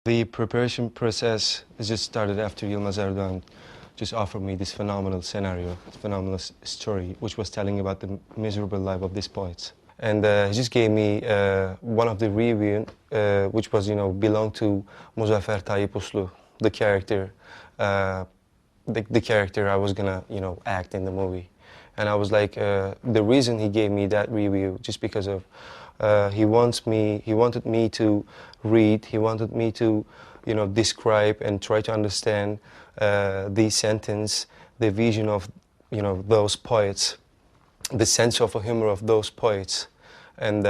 The preparation process just started after Yilmaz Erdoğan just offered me this phenomenal scenario, phenomenal story, which was telling about the miserable life of these poets. And he just gave me one of the review, which was, belonged to Muzaffer Tayyip Uslu, the character, the character I was gonna, act in the movie. And I was like, the reason he gave me that review, just because of, he wanted me to read, he wanted me to, describe and try to understand the sentence, the vision of, those poets, the sense of humor of those poets, and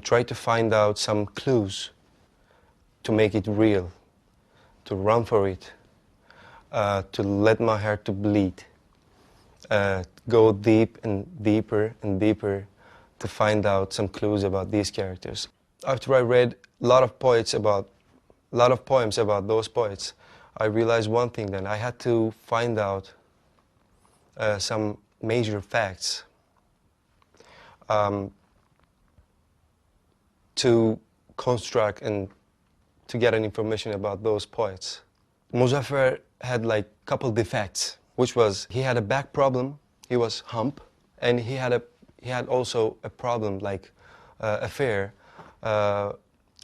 try to find out some clues to make it real, to run for it, to let my heart to bleed, go deep and deeper and deeper to find out some clues about these characters. After I read a lot of poems about those poets, I realized one thing, that I had to find out some major facts to construct and to get an information about those poets. Muzaffer had like a couple defects, which was he had a back problem, he was hump, and he had also a problem like affair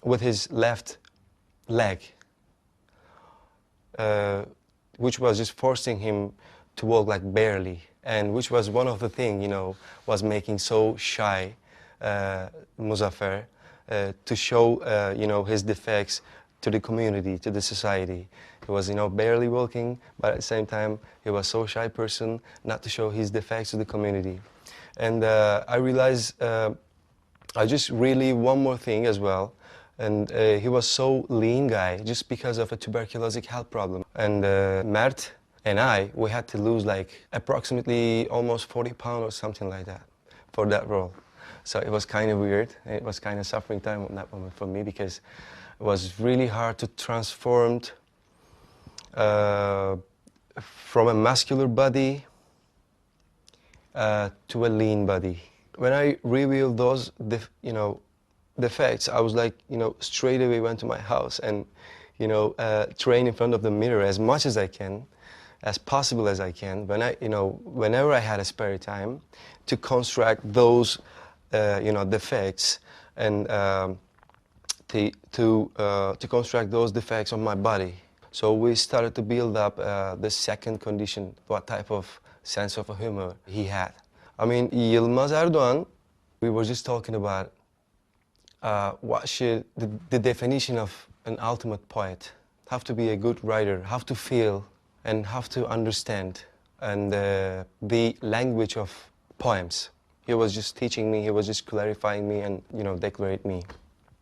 with his left leg, which was just forcing him to walk like barely, and which was one of the things, was making so shy Muzaffer to show, his defects to the community, to the society. He was, barely walking, but at the same time, he was so shy person not to show his defects to the community. And I realized I just really one more thing as well. And he was so lean guy just because of a tuberculosic health problem. And Mert and we had to lose like approximately almost 40 pounds or something like that for that role. So it was kind of weird. It was kind of suffering time on that moment for me, because it was really hard to transform from a muscular body to a lean body. When I revealed those, defects, I was like, straight away went to my house and, train in front of the mirror as much as I can, as possible as I can. Whenever I had a spare time, to construct those, defects, and to construct those defects on my body. So we started to build up the second condition, what type of sense of humor he had. I mean, Yilmaz Erdoğan, we were just talking about the definition of an ultimate poet. Have to be a good writer, have to feel and have to understand, and the language of poems. He was just teaching me, he was just clarifying me and, declaring me.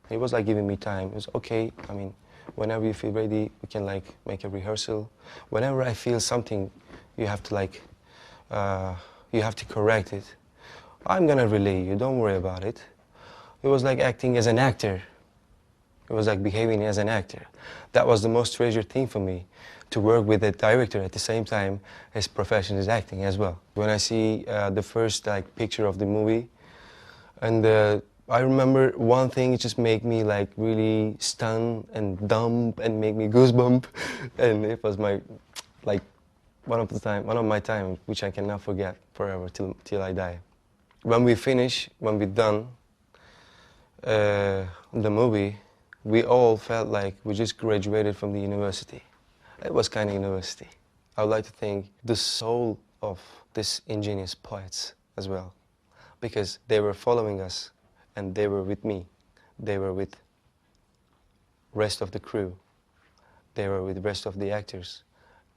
He was like giving me time. It was okay, I mean, whenever you feel ready, we can like make a rehearsal. Whenever I feel something, you have to like, you have to correct it. I'm gonna relay you, don't worry about it. It was like acting as an actor. It was like behaving as an actor. That was the most treasured thing for me, to work with a director at the same time his profession is acting as well. When I see the first like picture of the movie, and I remember one thing, it just made me like really stunned and dumb and make me goosebump, and it was my like one of my time which I cannot forget forever till I die. When we're done the movie, we all felt like we just graduated from the university. It was kind of university. I would like to thank the soul of these ingenious poets as well, because they were following us and they were with me. They were with rest of the crew. They were with the rest of the actors,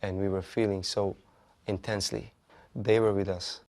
and we were feeling so intensely. They were with us.